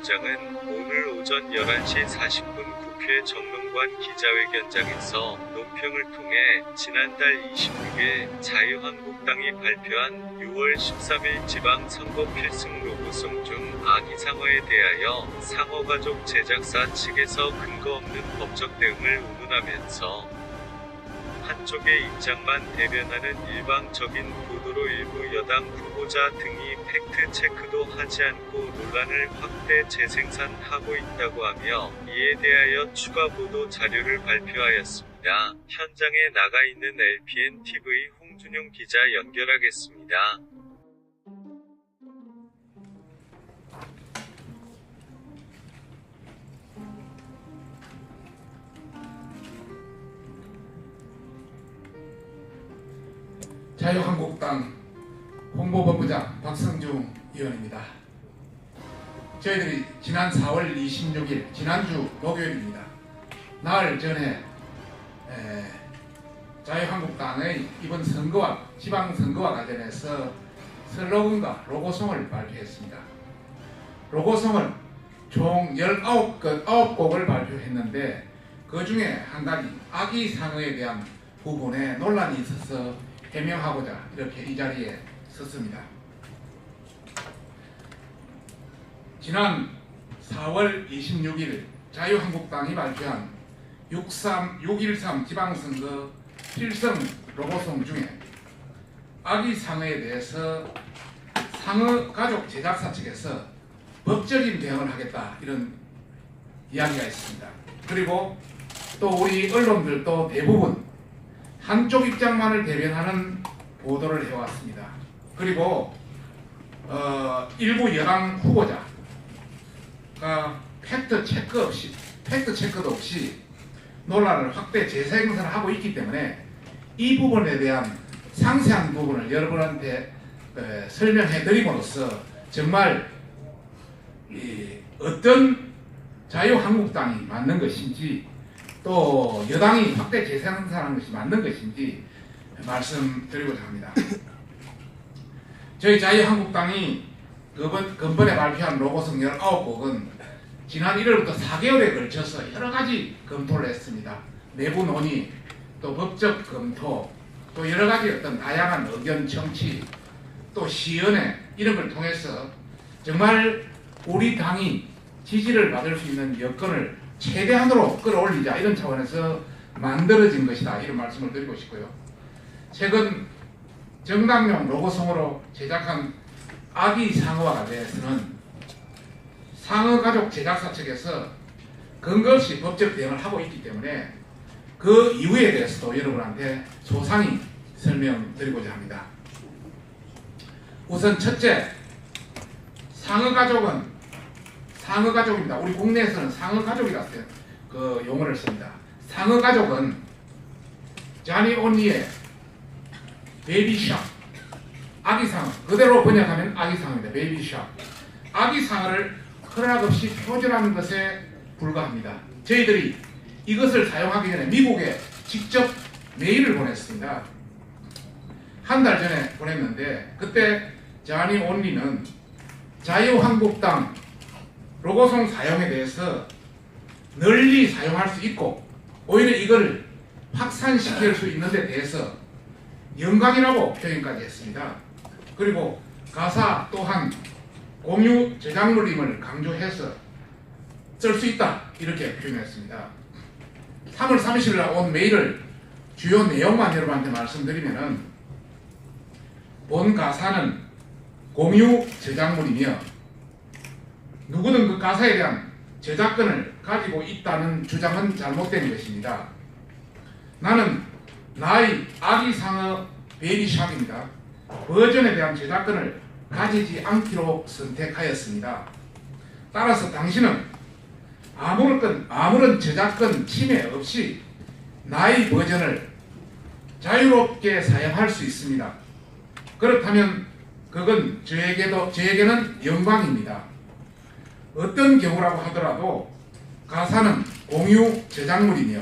위원장은 오늘 오전 11시 40분 국회 정론관 기자회견장에서 논평을 통해 지난달 26일 자유한국당이 발표한 6월 13일 지방선거 필승 로고송 중 아기상어에 대하여 상어가족 제작사 측에서 근거 없는 법적 대응을 운운하면서 한쪽의 입장만 대변하는 일방적인 보도로 일부 여당 후보자 등이 팩트체크도 하지 않고 논란을 확대 재생산하고 있다고 하며 이에 대하여 추가 보도 자료를 발표하였습니다. 현장에 나가 있는 LPNTV 홍준용 기자 연결하겠습니다. 자유한국당 홍보본부장 박성중 의원입니다. 저희들이 지난 4월 26일 지난주 목요일입니다. 나흘 전에 자유한국당의 이번 선거와 지방선거와 관련해서 슬로건과 로고송을 발표했습니다. 로고송은 총 19곡을 발표했는데 그 중에 한 가지 아기상어에 대한 부분에 논란이 있어서 해명하고자 이렇게 이 자리에 섰습니다. 지난 4월 26일 자유한국당이 발표한 6.13 지방선거 필승 로고송 중에 아기상어에 대해서 상어가족 제작사 측에서 법적인 대응을 하겠다 이런 이야기가 있습니다. 그리고 또 우리 언론들도 대부분 한쪽 입장만을 대변하는 보도를 해왔습니다. 그리고 일부 여당 후보자가 팩트체크도 없이 논란을 확대 재생산하고 있기 때문에 이 부분에 대한 상세한 부분을 여러분한테 설명해 드림으로써 정말 어떤 자유한국당이 맞는 것인지 또 여당이 확대 재생산하는 것이 맞는 것인지 말씀드리고자 합니다. 저희 자유한국당이 근본에 발표한 로고송 19곡은 지난 1월부터 4개월에 걸쳐서 여러가지 검토를 했습니다. 내부 논의, 또 법적 검토, 또 여러가지 어떤 다양한 의견 청취, 또 시연회 이런 걸 통해서 정말 우리 당이 지지를 받을 수 있는 여건을 최대한으로 끌어올리자 이런 차원에서 만들어진 것이다 이런 말씀을 드리고 싶고요. 최근 정당용 로고송으로 제작한 아기상어와 관련해서는 상어가족 제작사 측에서 근거 없이 법적 대응을 하고 있기 때문에 그 이유에 대해서도 여러분한테 소상히 설명드리고자 합니다. 우선 첫째, 상어가족입니다. 우리 국내에서는 상어가족이라고 그 용어를 씁니다. 상어가족은 자니 온리의 베이비샵, 아기상어, 그대로 번역하면 아기상어입니다. 베이비샵. 아기상어를 허락없이 표절하는 것에 불과합니다. 저희들이 이것을 사용하기 전에 미국에 직접 메일을 보냈습니다. 한 달 전에 보냈는데 그때 자니 온리는 자유한국당 로고송 사용에 대해서 널리 사용할 수 있고 오히려 이걸 확산시킬 수 있는 데 대해서 영광이라고 표현까지 했습니다. 그리고 가사 또한 공유 저작물임을 강조해서 쓸 수 있다 이렇게 표현했습니다. 3월 30일 날 온 메일을 주요 내용만 여러분한테 말씀드리면은 본 가사는 공유 저작물이며 누구든 그 가사에 대한 저작권을 가지고 있다는 주장은 잘못된 것입니다. 나는 나의 아기상어 베이비샵입니다. 버전에 대한 저작권을 가지지 않기로 선택하였습니다. 따라서 당신은 아무런 저작권 침해 없이 나의 버전을 자유롭게 사용할 수 있습니다. 그렇다면 그건 저에게는 영광입니다. 어떤 경우라고 하더라도 가사는 공유 저작물이며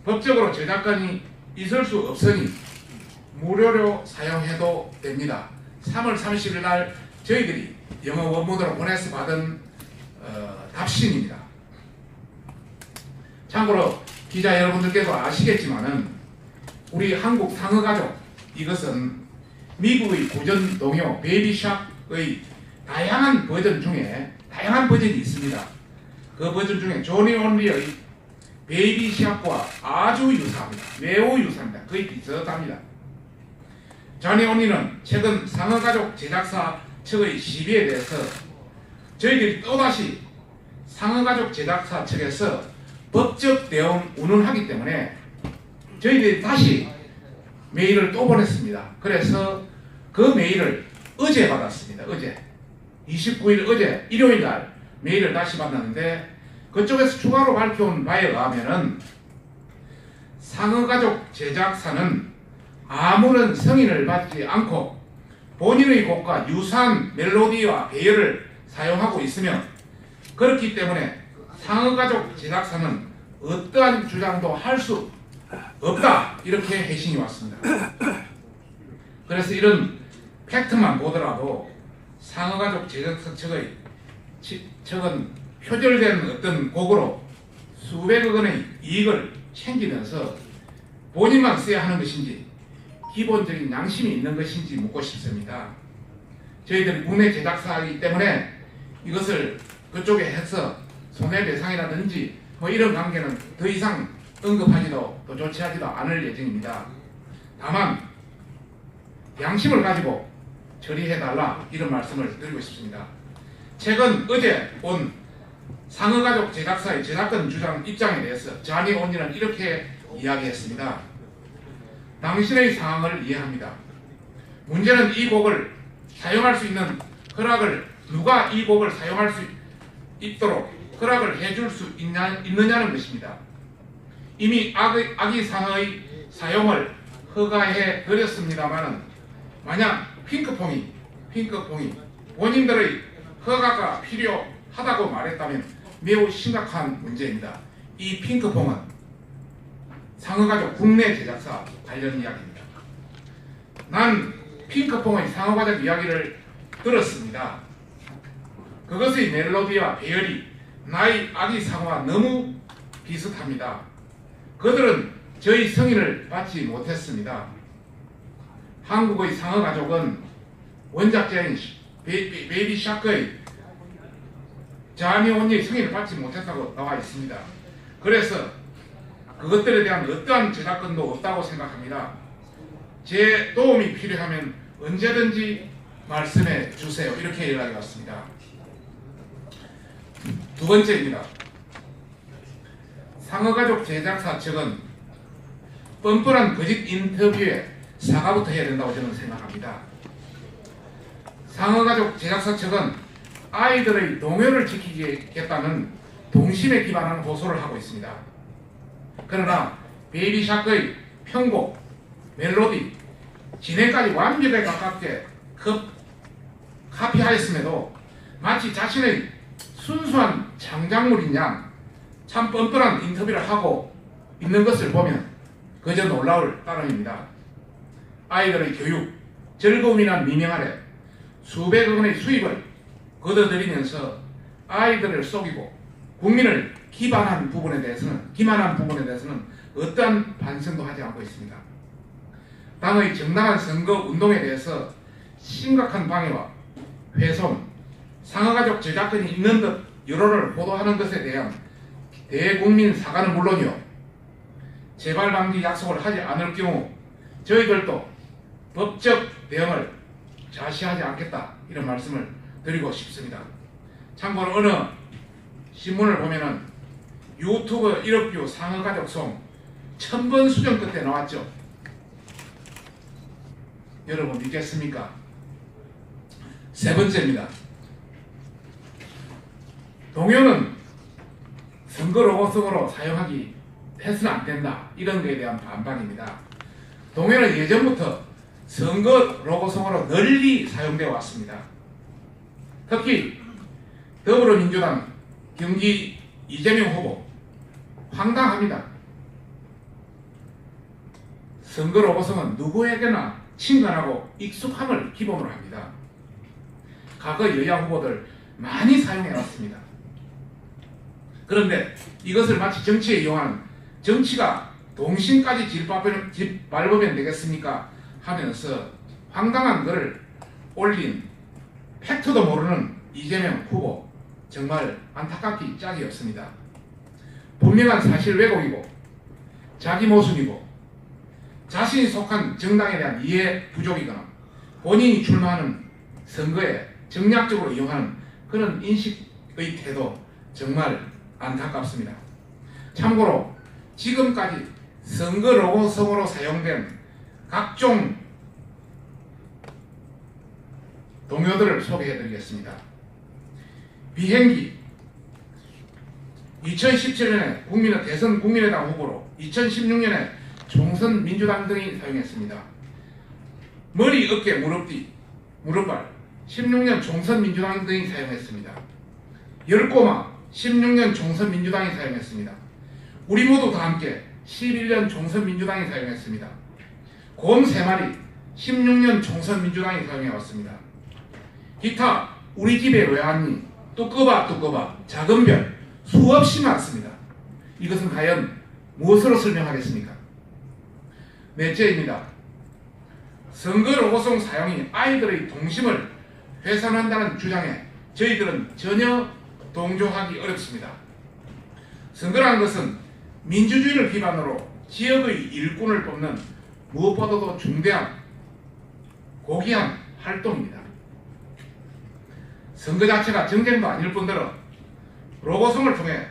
법적으로 저작권이 있을 수 없으니 무료로 사용해도 됩니다. 3월 30일 날 저희들이 영어 원문으로 보내서 받은 답신입니다. 참고로 기자 여러분들께도 아시겠지만은 우리 한국 상어가족 이것은 미국의 고전 동요 베이비샥의 다양한 버전이 있습니다. 그 버전 중에 조니 온리의 베이비샥과 아주 유사합니다. 매우 유사합니다. 거의 비슷합니다. 조니 온리는 최근 상어가족 제작사 측의 시비에 대해서 저희들이 또다시 상어가족 제작사 측에서 법적 대응 운운하기 때문에 저희들이 다시 메일을 또 보냈습니다. 그래서 그 메일을 어제 받았습니다. 어제 29일 어제 일요일 날 메일을 다시 받았는데 그쪽에서 추가로 밝혀온 바에 의하면은 상어가족 제작사는 아무런 승인을 받지 않고 본인의 곡과 유사한 멜로디와 배열을 사용하고 있으며 그렇기 때문에 상어가족 제작사는 어떠한 주장도 할 수 없다 이렇게 회신이 왔습니다. 그래서 이런 팩트만 보더라도 상어가족 제작사 측은 표절된 어떤 곡으로 수백억 원의 이익을 챙기면서 본인만 써야 하는 것인지 기본적인 양심이 있는 것인지 묻고 싶습니다. 저희들이 국내 제작사이기 때문에 이것을 그쪽에 해서 손해배상이라든지 뭐 이런 관계는 더 이상 언급하지도 또 조치하지도 않을 예정입니다. 다만 양심을 가지고 처리해달라 이런 말씀을 드리고 싶습니다. 최근 어제 온 상어가족 제작사의 저작권 주장 입장에 대해서 자니 온리는 이렇게 이야기했습니다. 당신의 상황을 이해합니다. 문제는 이 곡을 사용할 수 있는 허락을 누가 이 곡을 사용할 수 있도록 허락을 해줄 수 있느냐는 것입니다. 이미 아기 상어의 사용을 허가해 드렸습니다만 만약 핑크퐁이 본인들의 허가가 필요하다고 말했다면 매우 심각한 문제입니다. 이 핑크퐁은 상어가족 국내 제작사 관련 이야기입니다. 난 핑크퐁의 상어가족 이야기를 들었습니다. 그것의 멜로디와 배열이 나의 아기 상어와 너무 비슷합니다. 그들은 저희 승인을 받지 못했습니다. 한국의 상어가족은 원작자인 베이비샤크의 자니 온리의 승인을 받지 못했다고 나와 있습니다. 그래서 그것들에 대한 어떠한 저작권도 없다고 생각합니다. 제 도움이 필요하면 언제든지 말씀해 주세요. 이렇게 연락이 왔습니다. 두 번째입니다. 상어가족 제작사 측은 뻔뻔한 거짓 인터뷰에 사과부터 해야 된다고 저는 생각합니다. 상어가족 제작사 측은 아이들의 동요를 지키겠다는 동심에 기반한 호소를 하고 있습니다. 그러나 베이비샤크의 편곡, 멜로디, 진행까지 완벽에 가깝게 카피하였음에도 마치 자신의 순수한 창작물인 양 참 뻔뻔한 인터뷰를 하고 있는 것을 보면 그저 놀라울 따름입니다. 아이들의 교육, 즐거움이란 미명 아래 수백억 원의 수입을 걷어들이면서 아이들을 속이고 국민을 기만한 부분에 대해서는 어떠한 반성도 하지 않고 있습니다. 당의 정당한 선거 운동에 대해서 심각한 방해와 훼손, 상어가족 저작권이 있는 듯 여론을 보도하는 것에 대한 대국민 사과는 물론이요, 재발 방지 약속을 하지 않을 경우 저희들도 법적 대응을 자시하지 않겠다 이런 말씀을 드리고 싶습니다. 참고로 어느 신문을 보면은 유튜브 1억 뷰 상어가족 송 1000번 수정 끝에 나왔죠. 여러분 믿겠습니까? 세 번째입니다. 동요는 선거 로고송으로 사용하기 해서는 안 된다 이런 것에 대한 반박입니다. 동요는 예전부터 선거 로고송으로 널리 사용되어 왔습니다. 특히 더불어민주당 경기 이재명 후보 황당합니다. 선거 로고송은 누구에게나 친근하고 익숙함을 기본으로 합니다. 과거 여야 후보들 많이 사용해 왔습니다. 그런데 이것을 마치 정치에 이용하는, 정치가 동심까지 짓밟으면 되겠습니까 하면서 황당한 글을 올린 팩트도 모르는 이재명 후보, 정말 안타깝기 짝이 없습니다. 분명한 사실 왜곡이고 자기 모순이고 자신이 속한 정당에 대한 이해 부족이거나 본인이 출마하는 선거에 정략적으로 이용하는 그런 인식의 태도, 정말 안타깝습니다. 참고로 지금까지 선거 로고성으로 사용된 각종 동요들을 소개해드리겠습니다. 비행기, 2017년에 대선 국민의당 후보로, 2016년에 총선 민주당 등이 사용했습니다. 머리, 어깨, 무릎발, 16년 총선 민주당 등이 사용했습니다. 열꼬마, 16년 총선 민주당이 사용했습니다. 우리 모두 다 함께 11년 총선 민주당이 사용했습니다. 곰 3마리, 16년 총선 민주당이 사용해왔습니다. 기타, 우리 집에 왜 왔니, 뚜꺼봐, 작은 별, 수없이 많습니다. 이것은 과연 무엇으로 설명하겠습니까? 넷째입니다. 선거 로고송 사용이 아이들의 동심을 훼손한다는 주장에 저희들은 전혀 동조하기 어렵습니다. 선거라는 것은 민주주의를 기반으로 지역의 일꾼을 뽑는 무엇보다도 중대한 고귀한 활동입니다. 선거 자체가 정쟁도 아닐 뿐더러 로고송을 통해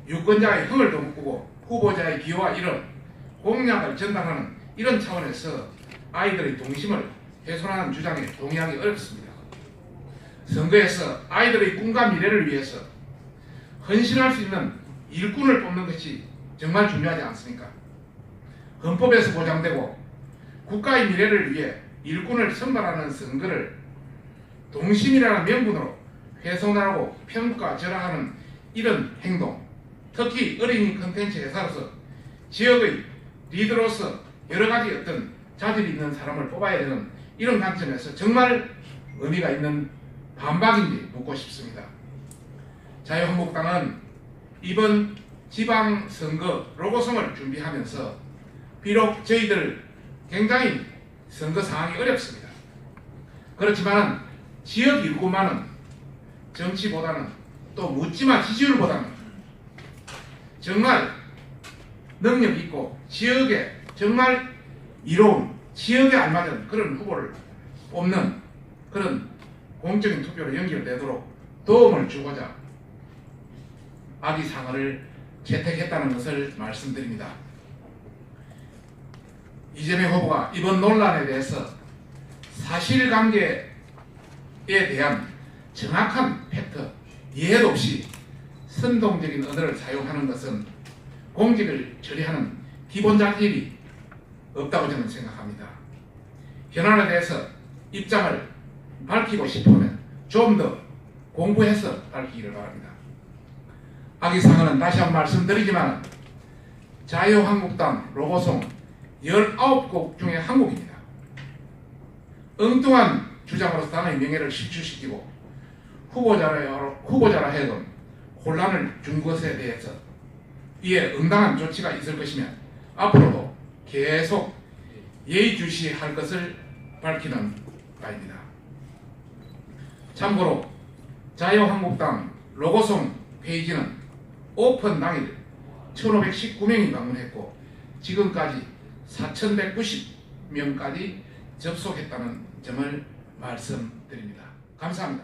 유권자의 흥을 돋구고 후보자의 기여와 이런 공약을 전달하는 이런 차원에서 아이들의 동심을 훼손하는 주장에 동의하기 어렵습니다. 선거에서 아이들의 꿈과 미래를 위해서 헌신할 수 있는 일꾼을 뽑는 것이 정말 중요하지 않습니까? 헌법에서 보장되고 국가의 미래를 위해 일꾼을 선발하는 선거를 동심이라는 명분으로 훼손하고 평가절하하는 이런 행동, 특히 어린이 콘텐츠 회사로서 지역의 리더로서 여러가지 어떤 자질이 있는 사람을 뽑아야 되는 이런 관점에서 정말 의미가 있는 반박인지 묻고 싶습니다. 자유한국당은 이번 지방선거 로고송을 준비하면서 비록 저희들 굉장히 선거 상황이 어렵습니다. 그렇지만 지역 일꾼만은 정치보다는 또 묻지마 지지율보다는 정말 능력 있고 지역에 정말 이로운, 지역에 알맞은 그런 후보를 뽑는 그런 공적인 투표로 연결되도록 도움을 주고자 아기상어를 채택했다는 것을 말씀드립니다. 이재명 후보가 이번 논란에 대해서 사실관계에 대한 정확한 팩트, 예도 없이 선동적인 언어를 사용하는 것은 공직을 처리하는 기본 자질이 없다고 저는 생각합니다. 현안에 대해서 입장을 밝히고 싶으면 좀 더 공부해서 밝히기를 바랍니다. 아기상어는 다시 한번 말씀드리지만 자유한국당 로고송 19곡 중에 한 곡입니다. 엉뚱한 주장으로서 당의 명예를 실추시키고 후보자라 해도 혼란을 준 것에 대해서 이에 응당한 조치가 있을 것이면 앞으로도 계속 예의주시할 것을 밝히는 바입니다. 참고로 자유한국당 로고송 페이지는 오픈 당일 1519명이 방문했고 지금까지 4190명까지 접속했다는 점을 말씀드립니다. 감사합니다.